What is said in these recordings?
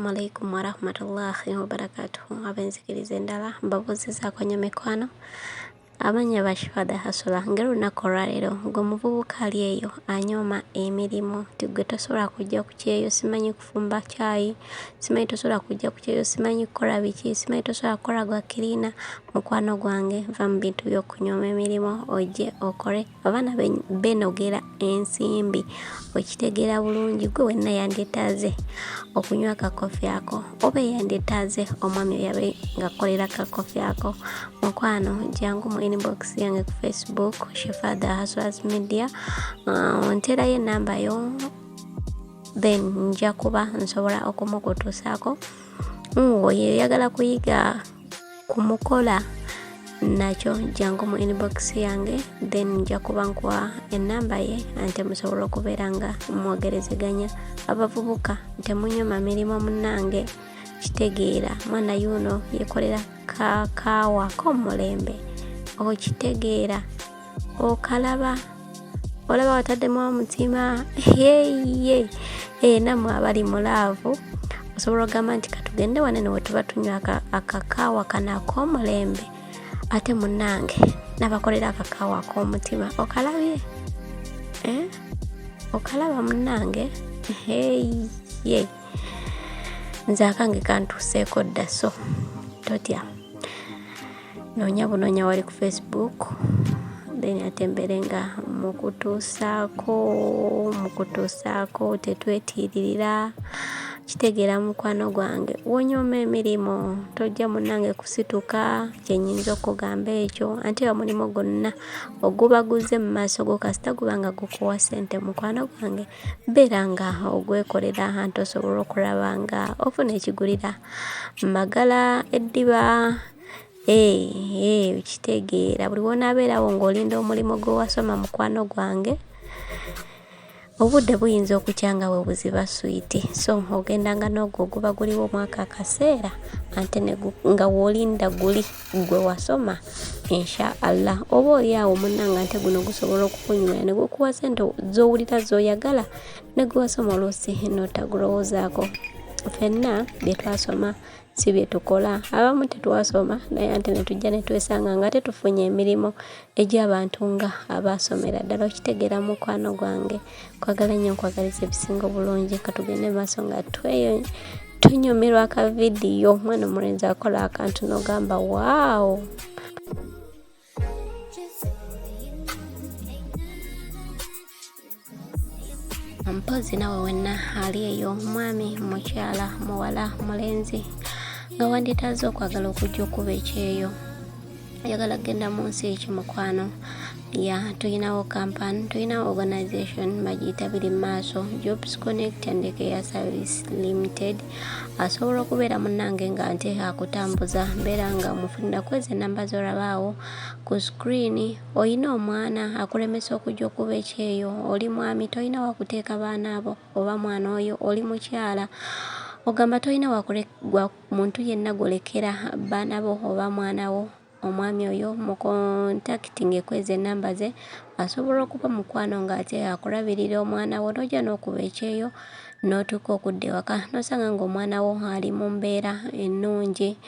Assalamu alaikum warahmatullahi wabarakatuh. Abenzikiriza endala mbabuuzizaako nnyo mikwano amanya bashifada hasula ng'olunaku olwaleero ng'omuvubuka ali eyo anyooma emirimu tigwe tosobola kujja ku kyeyo simanyi kufumba caayi, simanyi tosobola kujja ku kyeyo simanyi kukola biki, simanyi tosobola kukola gwa kirina. Mukwano gwange va mu bintu by'okunyooma emirimu ojje okole abaana benogera ensimbi okitegeera bulungi. Gwe wenna yandyetaaze okunywa kakofi ako oba yandyetaaze omwami yabe ng'akolera kakofi ako, mukwano jangu mu inbox yange ku Facebook Shifah the Hustlers Media, onterayo enamba yo then nja kuba nsobola okumukutuusaako. Oyagala kuyiga ku mukola nakyo jangu mu inbox yange then nja kuba nkuwa enamba ye ante musobola okubeera nga mwogerezeganya. Abavubuka temunyoma mirimu munnange, kitegeera mwana yuno yekolera kakaawa k'omulembe, okitegeera okalaba olaba wataddemu omutima yeye namwe abali mu laavu osobola ogamba nti katugende wanene we tuba tunywa akakaawa kana ak'omulembe, ate munnange nabakolera akakaawa ak'omutima okalabye okalaba munnange ye nze akange kantuuseeko dda, so totya noonya bunoonya wali ku Facebook then atembere nga mukutuusaako tetwetiiririra. Kitegeera mukwano gwange wonyooma emirimu tojja munnange kusituka kyenyinza okugamba ekyo anti omulimu gwonna ogubaguze mu maaso go kasita gubanga gukuwa ssente. Mukwano gwange beera nga ogwekolera anti osobola okulaba nga ofuna ekigulira magala eddiba. Kitegeera buli wonaabeerawo ng'olinda omulimu gwe wasoma mukwano gwange obudde buyinza okukyanga we buziba switi, so ogendanga n'ogwo oguba guliwo mwaka akaseera ante nga woolinda guli gwe wasoma insha Allah oba oli awo munnanga ante guno gusobola okukunywera ne gukuwa ssente z'owulira z'oyagala ne gwe wasoma oluusi n'otagulowoozaako. Ffenna bye twasoma si bye tukola, abamu tetwasoma naye ante ne tujja ne twesanga nga tetufunye emirimu egy'abantu nga abaasomera ddala. Okitegeera mukwano gwange kwagala nnyo nkwagaliza ebisinga obulungi ka tugende maaso nga tunyumirwa akavidiyo mwana omulenzi akola akantu n'ogamba waawo. Mpozi nawe wenna ali eyo mwami mukyala muwala mulenzi nga wandyetaaze okwagala okujja okuba ekyeyo ayagala kgenda mu nsi ekimukwano tulinawo kampani, tulinawo organization bagiyita biri maaso Jobs Connect and Care Service Limited. Asobola okubeera munnange nga nte akutambuza mbeera nga mufunira kweza enamba z'olabaawo ku screen. Oyina omwana akulemesa okujja okuba ekyeyo, oli mwami tolina wakuteeka baana abo, oba mwana oyo oli mukyala ogamba tolina wakulegwa muntu yenna golekera baana bo oba mwana wo, omwami oyo mu contacting ekweza enamba ze asobola okuba mukwano ng'ate akulabirira omwana wo n'ojja n'okuba ekyeyo n'otuuka okudda ewaka n'osanga ng'omwana wo ali mu mbeera ennungi.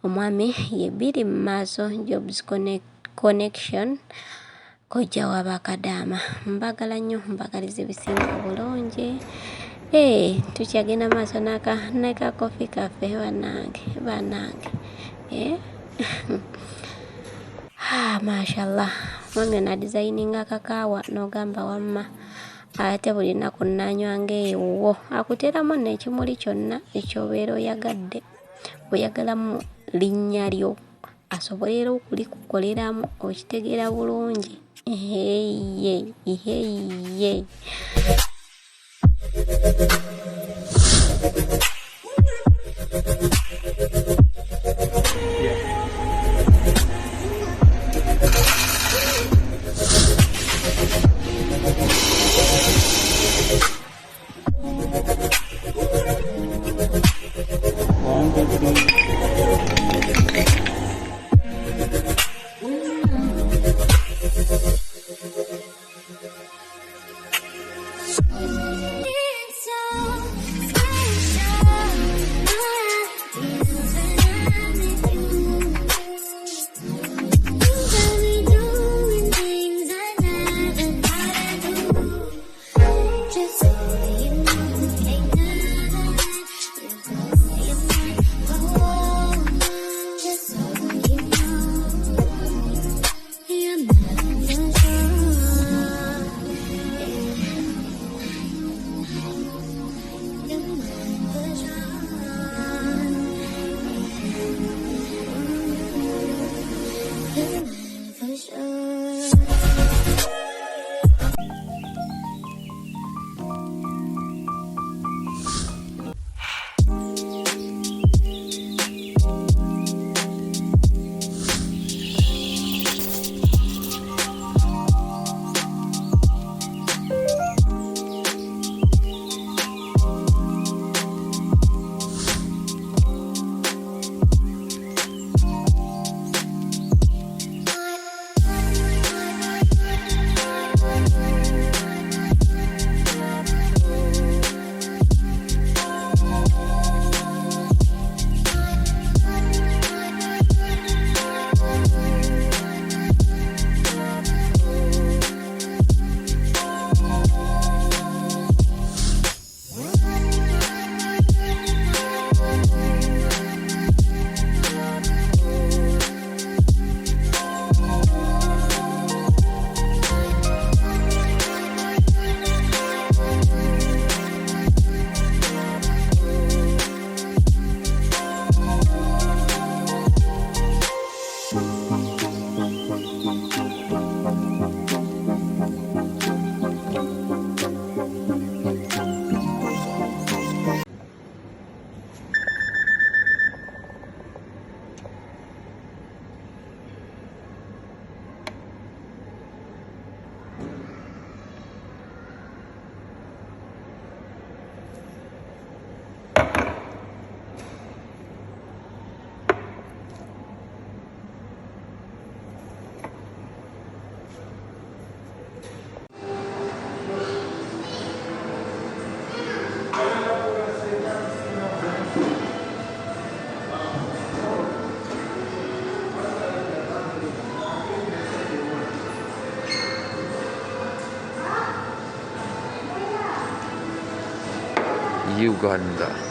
Omwami ye biri mu maaso Jobs Connection kojja waba Kadama. Mbagala nnyo mbagaliza ebisinga obulungi. Tukyagenda maaso n'aka kofi kaffe bannange mashallah mwami na designinga kakaawa n'ogamba wamma ate buli nnaku nanywa ng'ewuwo akuteeramu n'ekimuli kyonna ekyobeera oyagadde oyagalamu linnya lyo asobolera okulikukoleramu okitegeera bulungi. So Uganda.